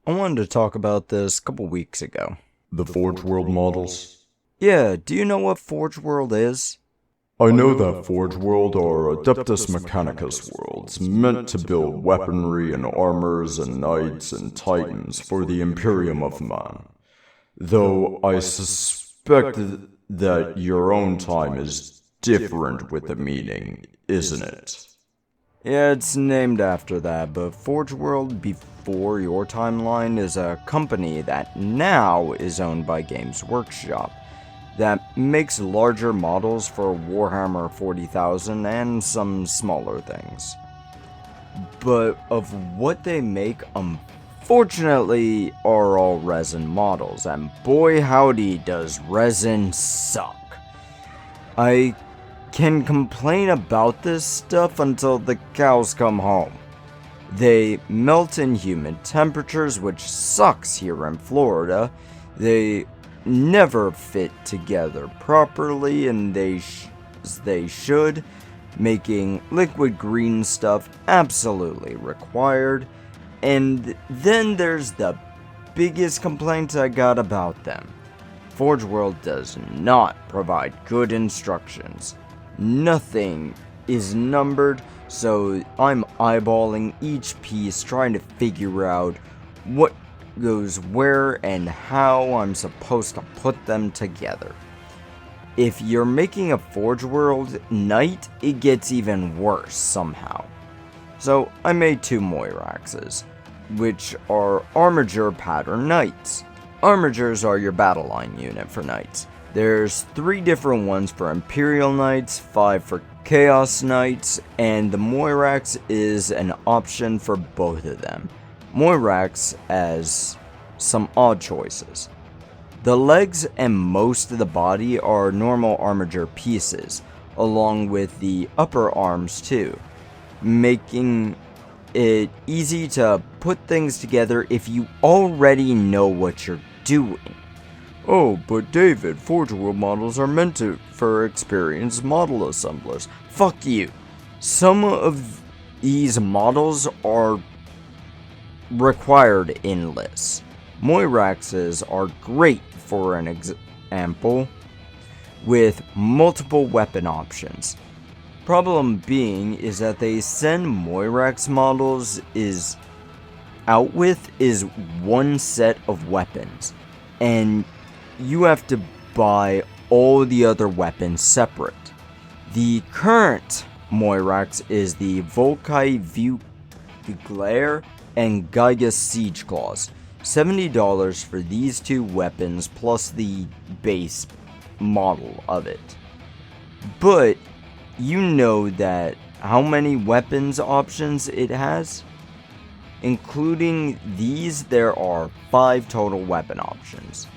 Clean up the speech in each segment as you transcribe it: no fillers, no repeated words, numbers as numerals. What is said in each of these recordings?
I wanted to talk about this a couple weeks ago. The Forge World models? Yeah, do you know what Forge World is? I know that Forge World are Adeptus Mechanicus worlds, meant to build weaponry and armors and knights and titans for the Imperium of Man. Though I suspect that your own time is different with the meaning, isn't it? Yeah, it's named after that, but Forge World before your timeline is a company that now is owned by Games Workshop that makes larger models for Warhammer 40,000 and some smaller things. But of what they make, unfortunately, are all resin models, and boy howdy does resin suck. I can complain about this stuff until the cows come home. They melt in humid temperatures, which sucks here in Florida. They never fit together properly, and they should, making liquid green stuff absolutely required. And then there's the biggest complaint I got about them. Forge World does not provide good instructions. Nothing is numbered, so I'm eyeballing each piece trying to figure out what goes where and how I'm supposed to put them together. If you're making a Forge World knight, it gets even worse somehow. So I made two Moiraxes, which are Armiger pattern knights. Armigers are your battle line unit for knights. There's 3 different ones for Imperial Knights, 5 for Chaos Knights, and the Moirax is an option for both of them. Moirax has some odd choices. The legs and most of the body are normal Armiger pieces, along with the upper arms too, making it easy to put things together if you already know what you're doing. Oh, but David, Forge World models are meant for experienced model assemblers. Fuck you. Some of these models are required in lists. Moiraxes are great for an example, with multiple weapon options. Problem being is that they send Moirax models out with one set of weapons, and you have to buy all the other weapons separate. The current Moirax is the Volkai Viglair and Gygas Siege Claws. $70 for these 2 weapons plus the base model of it. But you know that how many weapons options it has? Including these, there are 5 total weapon options,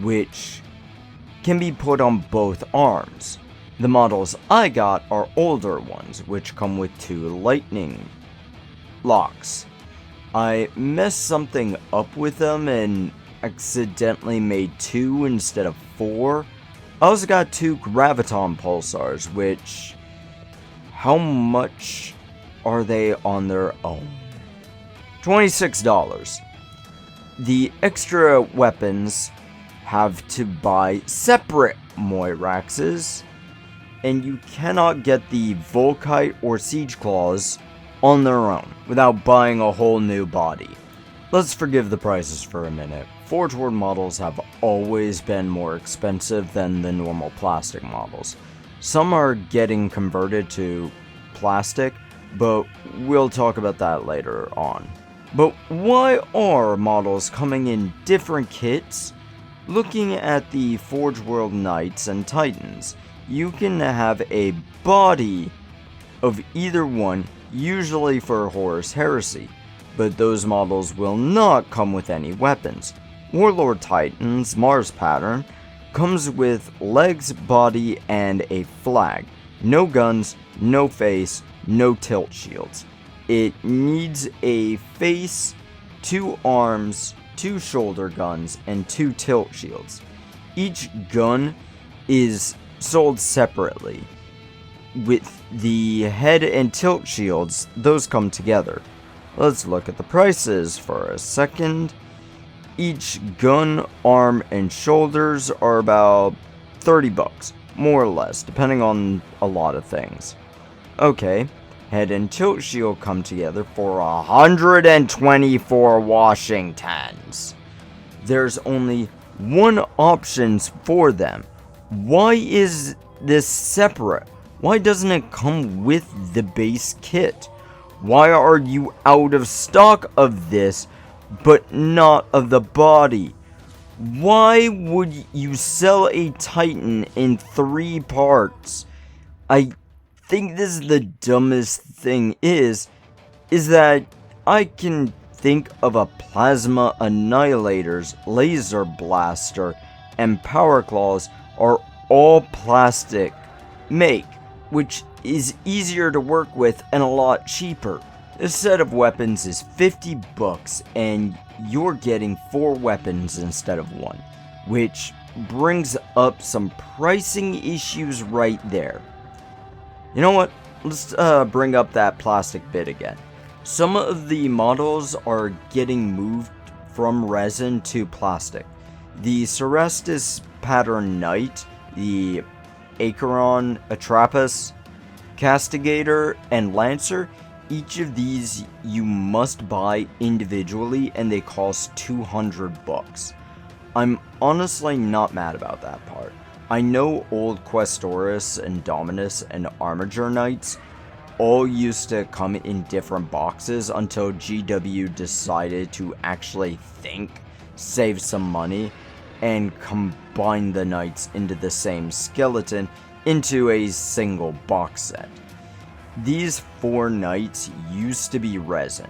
which can be put on both arms. The models I got are older ones, which come with 2 lightning locks. I messed something up with them and accidentally made 2 instead of 4. I also got 2 graviton pulsars, which, how much are they on their own? $26. The extra weapons have to buy separate Moiraxes, and you cannot get the Volkite or Siege Claws on their own without buying a whole new body. Let's forgive the prices for a minute. Forge World models have always been more expensive than the normal plastic models. Some are getting converted to plastic, but we'll talk about that later on. But why are models coming in different kits? Looking at the Forge World Knights and Titans, you can have a body of either one, usually for Horus Heresy, but those models will not come with any weapons. Warlord Titans, Mars pattern, comes with legs, body, and a flag. No guns, no face, no tilt shields. It needs a face, 2 arms, 2 shoulder guns, and 2 tilt shields. Each gun is sold separately. With the head and tilt shields, those come together. Let's look at the prices for a second. Each gun, arm, and shoulders are about 30 bucks, more or less, depending on a lot of things. Okay, head and tilt shield come together for 124 Washingtons. There's only one option for them. Why is this separate? Why doesn't it come with the base kit? Why are you out of stock of this, but not of the body? Why would you sell a Titan in 3 parts? I think this is the dumbest thing is that I can think of a plasma annihilators, laser blaster, and power claws are all plastic make, which is easier to work with and a lot cheaper. This set of weapons is 50 bucks and you're getting 4 weapons instead of 1, which brings up some pricing issues right there. You know what? Let's bring up that plastic bit again. Some of the models are getting moved from resin to plastic. The Cerestus Pattern Knight, the Acheron Atrapus, Castigator, and Lancer, each of these you must buy individually and they cost 200 bucks. I'm honestly not mad about that part. I know old Questoris and Dominus and Armiger Knights all used to come in different boxes until GW decided to actually think, save some money, and combine the knights into the same skeleton into a single box set. These 4 knights used to be resin,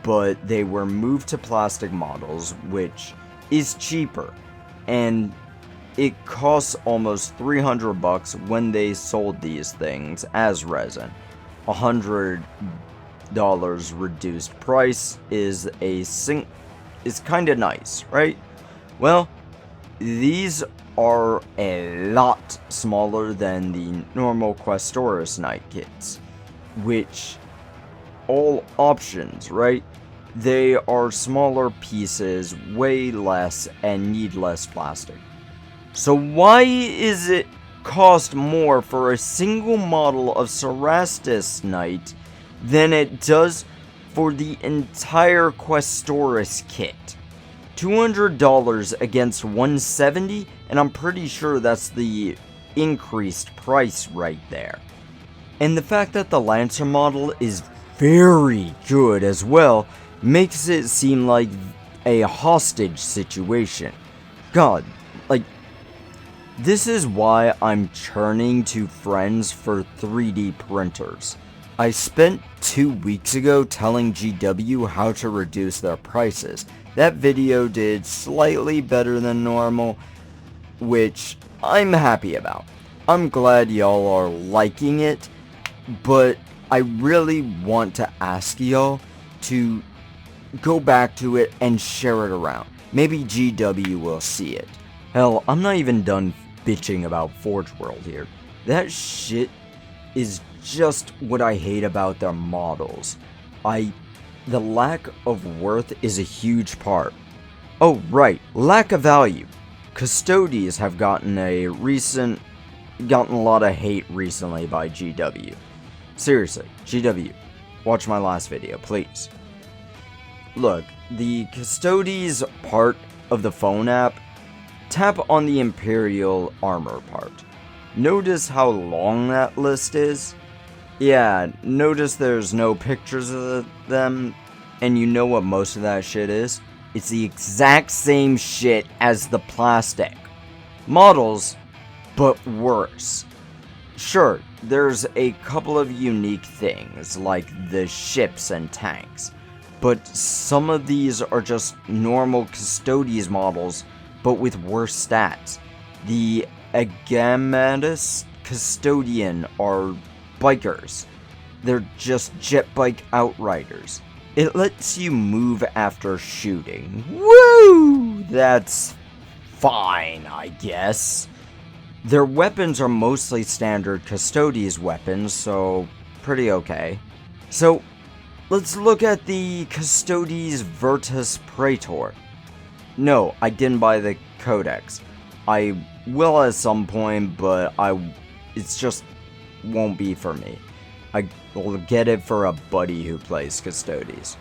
but they were moved to plastic models, which is cheaper, and it costs almost 300 bucks when they sold these things as resin. $100 reduced price is kind of nice, right? Well, these are a lot smaller than the normal Questoris Knight kits, which all options, right? They are smaller pieces, way less, and need less plastic. So why is it cost more for a single model of Cerestus Knight than it does for the entire Questoris kit? $200 against $170, and I'm pretty sure that's the increased price right there. And the fact that the Lancer model is very good as well makes it seem like a hostage situation. God, like, this is why I'm churning to friends for 3D printers. I spent 2 weeks ago telling GW how to reduce their prices. That video did slightly better than normal, which I'm happy about. I'm glad y'all are liking it, but I really want to ask y'all to go back to it and share it around. Maybe GW will see it. Hell, I'm not even done bitching about Forge World here. That shit is just what I hate about their models. The lack of worth is a huge part. Oh right, lack of value. Custodies have gotten a lot of hate recently by GW. Seriously, GW, watch my last video, please. Look, the Custodies part of the phone app, tap on the Imperial armor part. Notice how long that list is? Yeah, notice there's no pictures of them, and you know what most of that shit is? It's the exact same shit as the plastic models, but worse. Sure, there's a couple of unique things, like the ships and tanks, but some of these are just normal Custodes models, but with worse stats. The Agamatus Custodian are bikers. They're just jet bike outriders. It lets you move after shooting. Woo! That's fine, I guess. Their weapons are mostly standard Custodes weapons, so pretty okay. So, let's look at the Custodes Virtus Praetor. No, I didn't buy the codex. I will at some point, but it's just won't be for me. I will get it for a buddy who plays Custodes.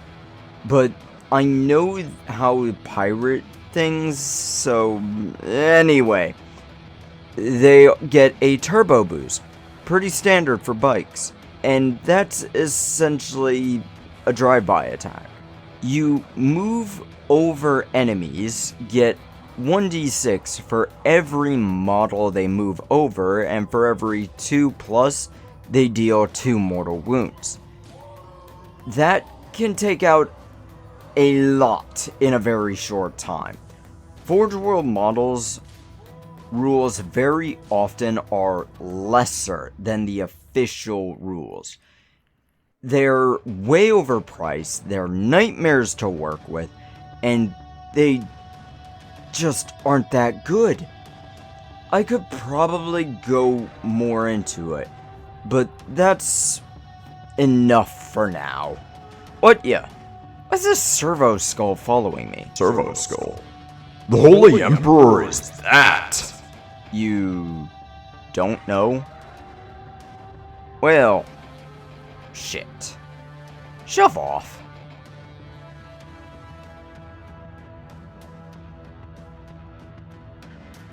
But I know how to pirate things, so anyway. They get a turbo boost. Pretty standard for bikes. And that's essentially a drive-by attack. You move over enemies, get 1d6 for every model they move over, and for every 2+, they deal 2 mortal wounds. That can take out a lot in a very short time. Forge World models rules very often are lesser than the official rules. They're way overpriced, they're nightmares to work with, and they just aren't that good. I could probably go more into it, but that's enough for now. What ya? What's this servo skull following me? Servo Skull. The Holy Emperor is that! You don't know? Well, shit. Shove off.